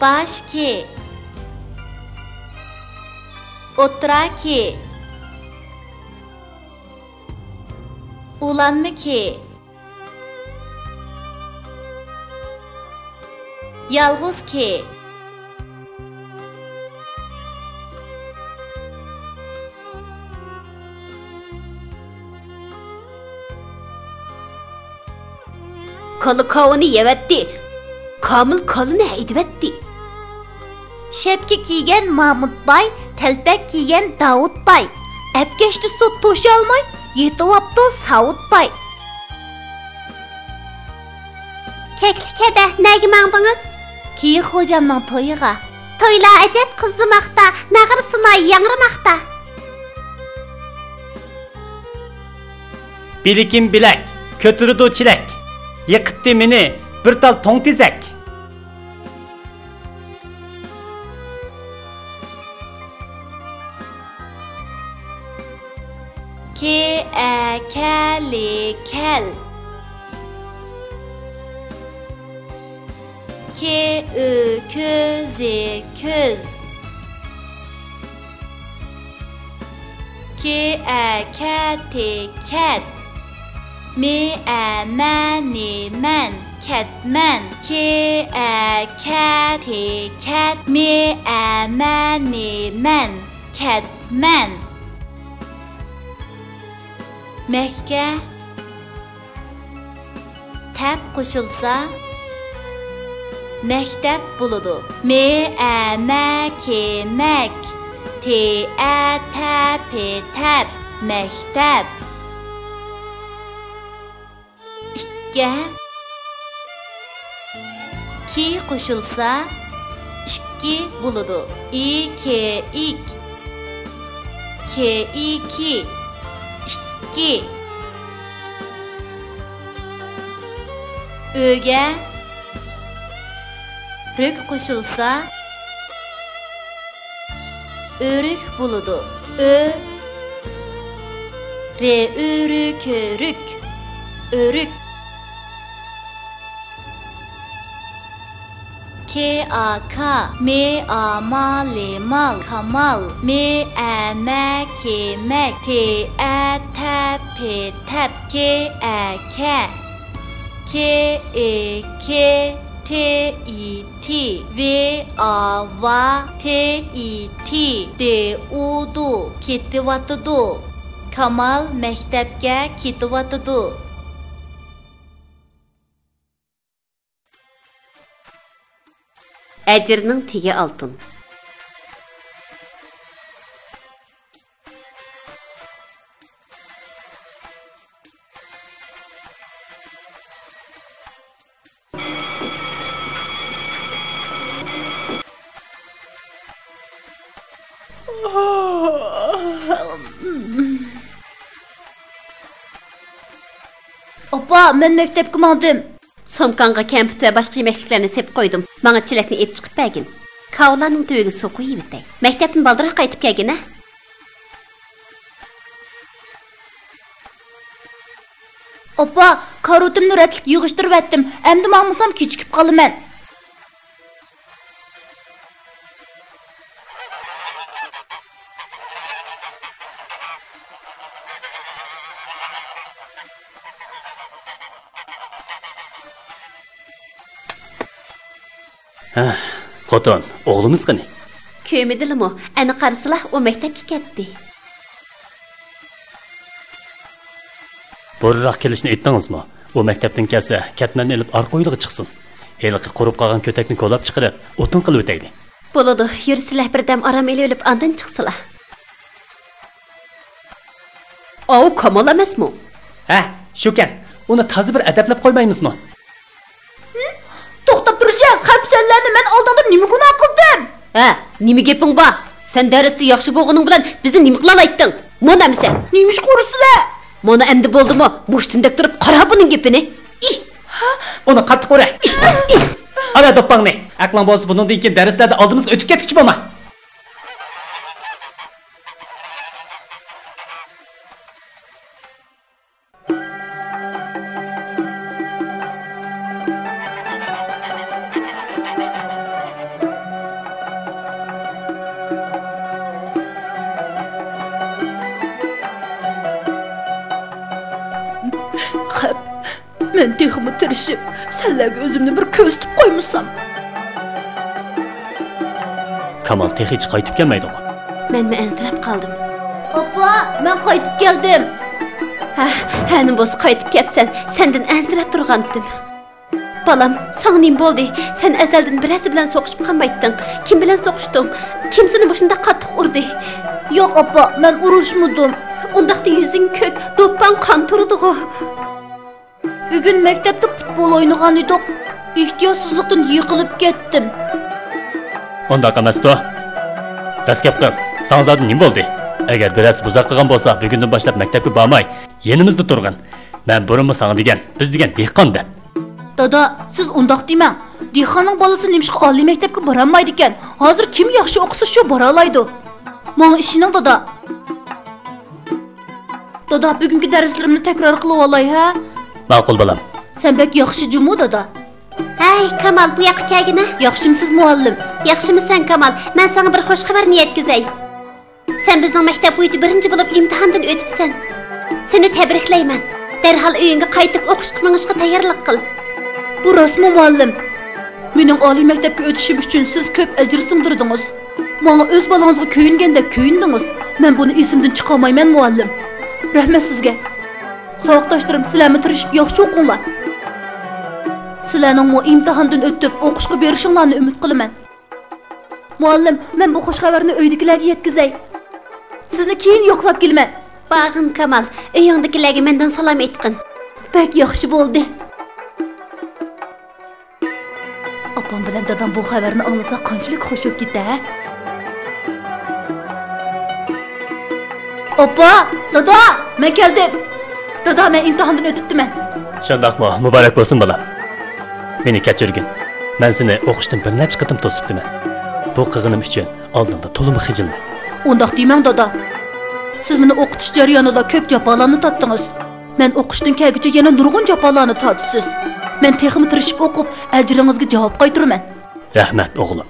Başki. Oturaki. Ulanmaki. Yalğızki. Kalı kavını yevetti. Kamil kalını eydivetti. Şepki kiygen Mahmut Bay, telpek kiygen Davut Bay. Ep geçti sot toşu almay, yetovaptı Savut Bay. Keklikede negi mağdınız? Kiyi hocamның toyuğa. Toyla acep kızımakta, nağırsına yanırmakta. Bilikim bilek, kötürüdü çilek. Yıkıttı meni bir tal toң tezek. Ke keli kel. Ke köze köz. Ke kete ket. Me meni men ketmen. Ke kete ket. Me meni men ketmen. Mekke. Tep qo'shilsa mektep buludu. Mek. Tep. Mektep. İkke. Ki qo'shilsa ikki buludu. İki. İki. Öge rök qo'shilsa örük buludu. Örük. K mal kamal. Kemek. Tep. Deudu ketivatıdu. Kamal mektepke ketivatıdu. Əcirinin tigi altın. Opa, men mektepke mandım. Somkanğa kempüt ve başka yemekliklerini sep koydum. Bana çilekni ep çıkıp begin. Kavlanın tüyüğü soku yibitey. Mektepten baldırak kaytıp gelgin ha? Opa, karotimni retlik yığıştırıp ettim. Emdi mağmasam keçikip kalımen. Qoton, oğlumuz qani? Köymedilim o. Ani qarısılah o mektepki ketdi. Burroq kelishni aytdingizmi? O maktabdan kelsa, ketmanni ilib arqo'yliga chiqsin. Heliqi qurib qolgan ko'takni ko'lab chiqarib, o'tin qilib o'taydi. Bo'ladi. Yursilah birdam aram eli o'lib andan chiqsalar. O Kamal emasmi? Ha, shukan. Uni toza bir adablab qo'ymaymizmi? To'xtab turishing, xapsanlarni men oldindim nima gunoh qildim? Ha, nima gaping bor? Sen darsda yaxshi bo'lganing bilan bizni nima qila olaytding? Mana emsa. Neymiş qorusizlar? Mana endi bo'ldimi? Mushtimdek turib qara buning gapini. Uni qattiq qo'ra. Ana doppangni. Aqling bo'lsa bundan keyin darslarda oldimizga o'tib ketmoqchi bo'lma. Men texmi tirishib, senlarga o'zimni bir ko'zitib qo'ymusam. Kamal texi hiç qaytib kelmaydi. Men ansirab qoldim. Opa, men qaytib keldim. Hanim bo'lsa qaytib kelsan, sendan ansirab turgandim. Balam, sana nim bo'ldi? Sen azaldan birasi bilan so'qishib qolmayding. Kim bilan so'qishding? Kim seni shunda qattiq urdi? Yo'q, opa, men urushmadim. Undaqda yuzing ko'k, do'ppan qon turdi-ku. Bugun maktabda futbol o'ynagan edik. Ehtiyotsizlikdan yiqilib ketdim. Onda emasdi. Raskab qil. Sana zaten nim bo'ldi? Agar birasi buzaq qilgan bo'lsa, bugundan boshlab maktabga bormay, yenimizda turgan. Men burunmi sana degan, biz degan dehqonda. Dada, siz undaq demang. Dehqonning bolasi nimishqa oliy maktabga bora olmaydi ekan. Hozir kim yaxshi o'qisa shu bora oladi. Menga ishining dada. Dada, bugungi darslarimni takror qilib olay, ha? Ma'qul bolam. Sen bek yaxshi jumu dada. Hey Kamal, bu yoqqa kelgina. Yaxshimisiz muallim? Yaxshimisan Kamal? Men sana bir xo'sh xabarni yetkazay. Sen bizning maktab bo'yicha birinchi bo'lib imtihondan o'tibsan. Seni tabriklayman. Derhal uyingga qaytib o'qishga minishga tayyorlik qil. Bu rasmi muallim. Mening oliy maktabga o'tishim uchun siz ko'p ajr singdirdingiz. Menga o'z bolangizga ko'yinganda ko'yindingiz. Men buni esimdan chiqarmayman muallim. Rahmat sizga. Savoqdoshlarim, sizlarni tirishib yaxshi o'qinglar. Sizlarning bu imtihondan o'tib o'qishga berishinglarni umid qilaman. Muallim, men bu xush xabarni uydagilarga yetkazay. Sizni keyin yo'qlab kelman. Bag'in Kamal, uyingdagilarga mendan salom aytqin. Bek yaxshi bo'ldi. Opam bilan dadam bu xabarni anglasa qanchalik xush bo'lib ketdi, ha? Opa, dada, men keldim. Dada, men imtihondan o'tibdiman. Shundaqmi? Muborak bo'lsin bolam. Meni kechirgin. Men seni o'qishdan bir necha qitim to'sibdiman. Bu qilganim uchun oldinda to'liq xijilman. Undaq demang dada. Siz meni o'qitish jarayonida ko'p jafolarni tatdingiz. Men o'qishdan kelguncha yana nurg'un jafolarni tatdingiz. Men texmi tirishib o'qib, ajringizga javob qaytiraman. Rahmat o'g'lim.